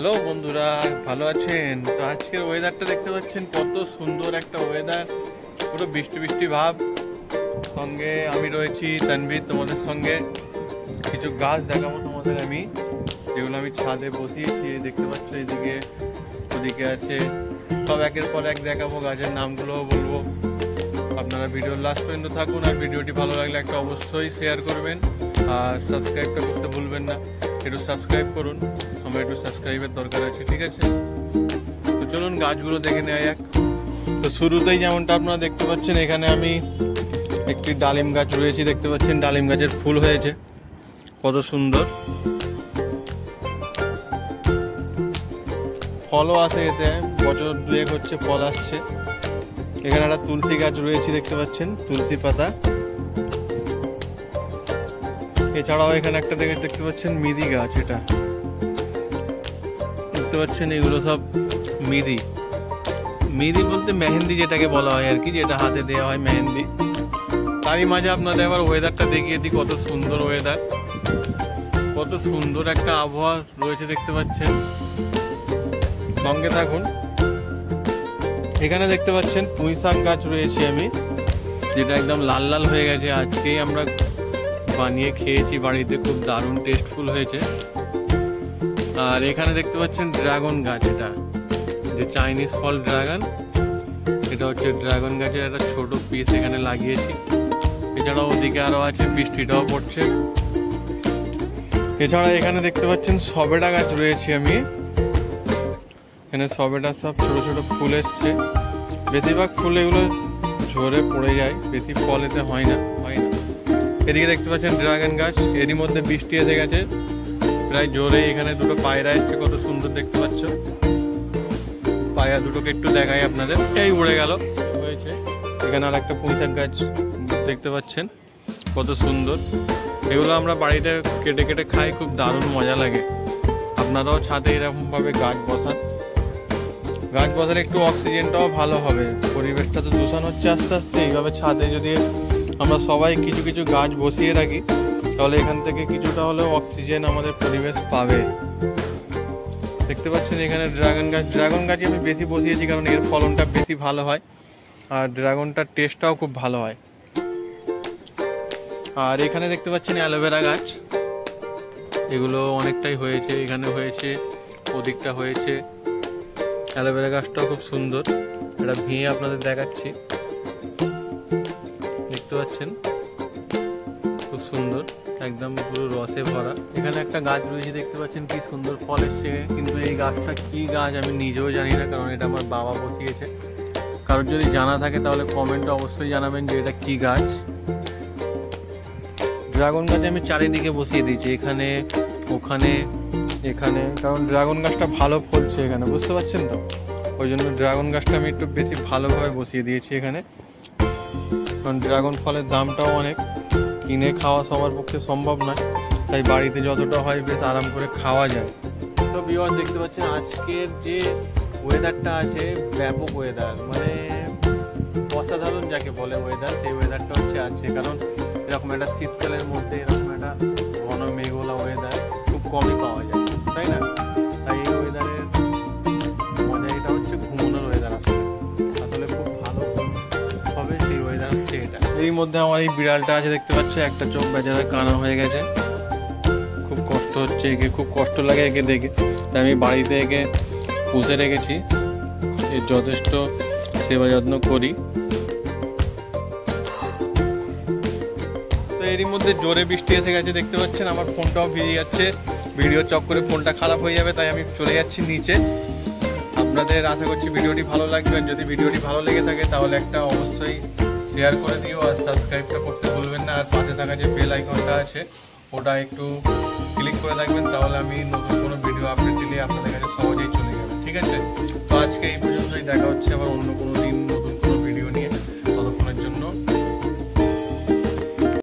Hello বন্ধুরা, ভালো আছেন? তো আজকের ওয়েদারটা দেখতে পাচ্ছেন, কত সুন্দর একটা ওয়েদার, পুরো বৃষ্টি বৃষ্টি ভাব। সঙ্গে আমি রয়েছি তানভীর, তোমাদের সঙ্গে কিছু গাছ দেখাবো তোমাদের আমি, যেগুলো আমি ছাদে বসিয়েছি। দেখতে পাচ্ছ এদিকে ওদিকে আছে, সব একের পর এক দেখাবো, গাছের নামগুলোও বলবো। আপনারা ভিডিওর লাস্ট পর্যন্ত থাকুন, আর ভিডিওটি ভালো লাগলে একটা অবশ্যই শেয়ার করবেন, আর সাবস্ক্রাইবটা করতে ভুলবেন না। একটু সাবস্ক্রাইব করুন, আমার একটু সাবস্ক্রাইবের দরকার আছে, ঠিক আছে? তো চলুন গাছগুলো দেখে নেওয়া যাক। তো শুরুতেই যেমনটা আপনারা দেখতে পাচ্ছেন, এখানে আমি একটি ডালিম গাছ রয়েছি, দেখতে পাচ্ছেন ডালিম গাছের ফুল হয়েছে, কত সুন্দর। ফলও আছে এতে, বছর দুয়েক হচ্ছে ফল আসছে। এখানে একটা তুলসী গাছ রয়েছে, দেখতে পাচ্ছেন তুলসী পাতা। এছাড়াও এখানে একটা দেখতে পাচ্ছেন মিদি গাছ, এটা দেখতে পাচ্ছেন, এগুলো সব মিদি। মিদি বলতে মেহেন্দি যেটাকে বলা হয় আর কি, যেটা হাতে দেওয়া হয় মেহেন্দি। তারই মাঝে আপনাদের আবার ওয়েদারটা দেখিয়ে দিই, কত সুন্দর ওয়েদার, কত সুন্দর একটা আবহাওয়া রয়েছে, দেখতে পাচ্ছেন। সঙ্গে থাকুন। এখানে দেখতে পাচ্ছেন পুঁই শাক গাছ রয়েছে আমি, যেটা একদম লাল লাল হয়ে গেছে। আজকেই আমরা বানিয়ে খেয়েছি বাড়িতে, খুব দারুণ টেস্টফুল হয়েছে। আর এখানে দেখতে পাচ্ছেন ড্রাগন গাছ, এটা যে চাইনিজ ফল ড্রাগন, এটা হচ্ছে ড্রাগন গাছের একটা ছোট পিস এখানে লাগিয়েছি। এছাড়াও ওদিকে আরো আছে, বৃষ্টিটাও পড়ছে। এছাড়া এখানে দেখতে পাচ্ছেন সবেদা গাছ রয়েছে আমি, এখানে সবেদা সব ছোট ছোট ফুল এসছে। বেশিরভাগ ফুল এগুলো ঝরে পড়ে যায়, বেশি ফল এতে হয় না। এদিকে দেখতে পাচ্ছেন ড্রাগন গাছ, এরই মধ্যে বৃষ্টি এসে গেছে প্রায় জোরে। এখানে দুটো পায়রা এসছে, কত সুন্দর দেখতে পাচ্ছ। পায়রা দুটোকে একটু দেখাই আপনাদের, এই উড়ে গেল হয়েছে। এখানে আর একটা পুঁই শাক গাছ দেখতে পাচ্ছেন, কত সুন্দর। এগুলো আমরা বাড়িতে কেটে কেটে খাই, খুব দারুণ মজা লাগে। আপনারাও ছাদে এরকম ভাবে গাছ বসান, গাছ বসালে একটু অক্সিজেনটাও ভালো হবে। পরিবেশটা তো দূষণ হচ্ছে আস্তে আস্তে, এইভাবে ছাদে যদি আমরা সবাই কিছু কিছু গাছ বসিয়ে রাখি, তাহলে এখান থেকে কিছুটা হলেও অক্সিজেন আমাদের পরিবেশ পাবে। দেখতে পাচ্ছেন এখানে ড্রাগন গাছ আমি বেশি বসিয়েছি, কারণ এর ফলনটা বেশি ভালো হয়, আর ড্রাগনটার টেস্টটাও খুব ভালো হয়। আর এখানে দেখতে পাচ্ছেন অ্যালোভেরা গাছ, এগুলো অনেকটাই হয়েছে, এখানে হয়েছে, ওদিকটা হয়েছে। অ্যালোভেরা গাছটাও খুব সুন্দর, এটা ভেঙে আপনাদের দেখাচ্ছি, দেখতে পাচ্ছেন খুব সুন্দর, একদম পুরো রসে ভরা। এখানে একটা গাছ রয়েছে, দেখতে পাচ্ছেন কি সুন্দর ফল এসছে, কিন্তু এই গাছটা কি গাছ আমি নিজেও জানি না, কারণ এটা আমার বাবা বসিয়েছে। কারোর যদি জানা থাকে তাহলে কমেন্টে অবশ্যই জানাবেন যে এটা কি গাছ। ড্রাগন গাছ আমি চারিদিকে বসিয়ে দিয়েছি, এখানে ওখানে এখানে, কারণ ড্রাগন গাছটা ভালো ফলছে এখানে, বুঝতে পারছেন তো। ওই জন্য ড্রাগন গাছটা আমি একটু বেশি ভালোভাবে বসিয়ে দিয়েছি এখানে, কারণ ড্রাগন ফলের দামটাও অনেক, কিনে খাওয়া সবার পক্ষে সম্ভব নয়, তাই বাড়িতে যতটা হয় বেশ আরাম করে খাওয়া যায়। তো ভিউয়ার্স দেখতে পাচ্ছেন আজকের যে ওয়েদারটা আছে, ব্যাপক ওয়েদার, মানে অসাধারণ যাকে বলে ওয়েদার, সেই ওয়েদারটা হচ্ছে আছে। কারণ এরকম একটা শীতকালের মধ্যে এরকম একটা ঘন মেঘলা ওয়েদার খুব কমই পাওয়া যায়, তাই না? তাই এই ওয়েদারের মজা এটা হচ্ছে ঘুমানোর ওয়েদার, আসলে খুব ভালো হবে সেই ওয়েদার হচ্ছে এটা। এর মধ্যে আমার এই বিড়ালটা আছে, দেখতে পাচ্ছ, একটা চোখ বেচারা কানা হয়ে গেছে, খুব কষ্ট হচ্ছে একে, খুব কষ্ট লাগে একে দেখে। তাই আমি বাড়িতে একে পুষে রেখেছি, এর যথেষ্ট সেবা যত্ন করি। তো এরই মধ্যে জোরে বৃষ্টি এসে গেছে, দেখতে পাচ্ছেন আমার ফোনটাও ভিজে যাচ্ছে, ভিডিও চক্করে ফোনটা খারাপ হয়ে যাবে, তাই আমি চলে যাচ্ছি নিচে। আপনাদের আশা করছি ভিডিওটি ভালো লাগবে, যদি ভিডিওটি ভালো লেগে থাকে তাহলে একটা অবশ্যই শেয়ার করে দিও, আর সাবস্ক্রাইবটা করতে ভুলবেন না। আর পাশে থাকা যে বেল আইকনটা আছে ওটা একটু ক্লিক করে রাখবেন, তাহলে আমি নতুন কোনো ভিডিও আপডেট দিলে আপনাদের কাছে সহজেই চলে যাবে, ঠিক আছে? তো আজকে এই পর্যন্তই, দেখা হচ্ছে আবার অন্য কোনো দিন।